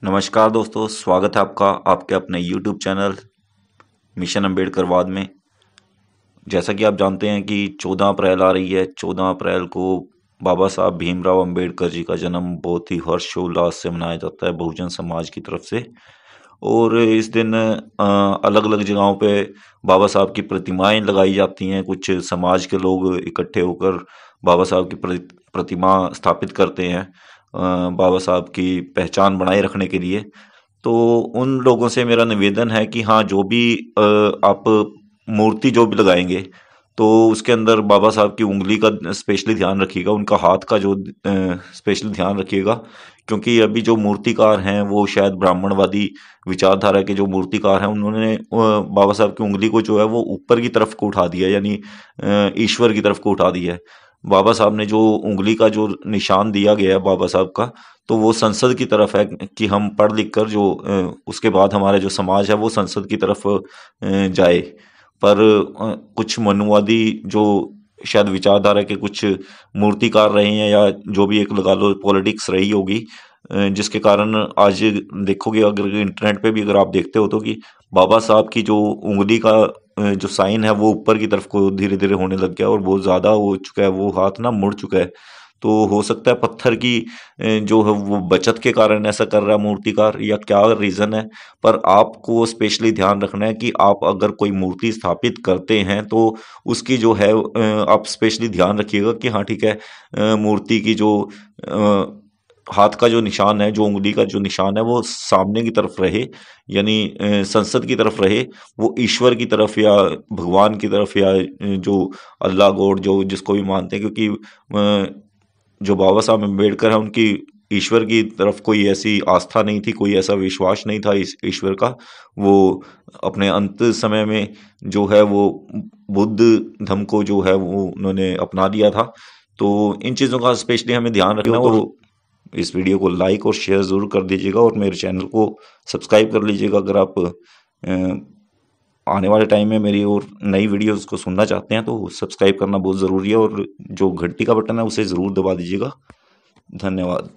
नमस्कार दोस्तों, स्वागत है आपका आपके अपने YouTube चैनल मिशन अम्बेडकरवाद में। जैसा कि आप जानते हैं कि 14 अप्रैल आ रही है। 14 अप्रैल को बाबा साहब भीमराव अंबेडकर जी का जन्म बहुत ही हर्षोल्लास से मनाया जाता है बहुजन समाज की तरफ से। और इस दिन अलग अलग जगहों पे बाबा साहब की प्रतिमाएं लगाई जाती हैं। कुछ समाज के लोग इकट्ठे होकर बाबा साहब की प्रतिमा स्थापित करते हैं बाबा साहब की पहचान बनाए रखने के लिए। तो उन लोगों से मेरा निवेदन है कि हाँ, जो भी आप मूर्ति जो भी लगाएंगे तो उसके अंदर बाबा साहब की उंगली का स्पेशली ध्यान रखिएगा, उनका हाथ का जो स्पेशली ध्यान रखिएगा। क्योंकि अभी जो मूर्तिकार हैं वो शायद ब्राह्मणवादी विचारधारा के जो मूर्तिकार हैं, उन्होंने बाबा साहब की उंगली को जो है वो ऊपर की तरफ को उठा दिया, यानी ईश्वर की तरफ को उठा दिया है। बाबा साहब ने जो उंगली का जो निशान दिया गया है बाबा साहब का, तो वो संसद की तरफ है कि हम पढ़ लिख कर जो उसके बाद हमारा जो समाज है वो संसद की तरफ जाए। पर कुछ मनुवादी जो शायद विचारधारा के कुछ मूर्तिकार रहे हैं, या जो भी एक लगा लो पॉलिटिक्स रही होगी, जिसके कारण आज देखोगे, अगर इंटरनेट पे भी अगर आप देखते हो तो कि बाबा साहब की जो उंगली का जो साइन है वो ऊपर की तरफ को धीरे धीरे होने लग गया और बहुत ज़्यादा हो चुका है, वो हाथ ना मुड़ चुका है। तो हो सकता है पत्थर की जो है वो बचत के कारण ऐसा कर रहा है मूर्तिकार, या क्या रीज़न है। पर आपको स्पेशली ध्यान रखना है कि आप अगर कोई मूर्ति स्थापित करते हैं तो उसकी जो है आप स्पेशली ध्यान रखिएगा कि हाँ ठीक है, मूर्ति की जो हाथ का जो निशान है, जो उंगली का जो निशान है वो सामने की तरफ रहे, यानी संसद की तरफ रहे, वो ईश्वर की तरफ या भगवान की तरफ, या जो अल्लाह गॉड जो जिसको भी मानते हैं। क्योंकि जो बाबा साहब अम्बेडकर है उनकी ईश्वर की तरफ कोई ऐसी आस्था नहीं थी, कोई ऐसा विश्वास नहीं था इस ईश्वर का। वो अपने अंत समय में जो है वो बुद्ध धर्म को जो है वो उन्होंने अपना लिया था। तो इन चीज़ों का स्पेशली हमें ध्यान रखना है। तो इस वीडियो को लाइक और शेयर ज़रूर कर दीजिएगा और मेरे चैनल को सब्सक्राइब कर लीजिएगा अगर आप आने वाले टाइम में मेरी और नई वीडियोस को सुनना चाहते हैं। तो सब्सक्राइब करना बहुत ज़रूरी है और जो घंटी का बटन है उसे ज़रूर दबा दीजिएगा। धन्यवाद।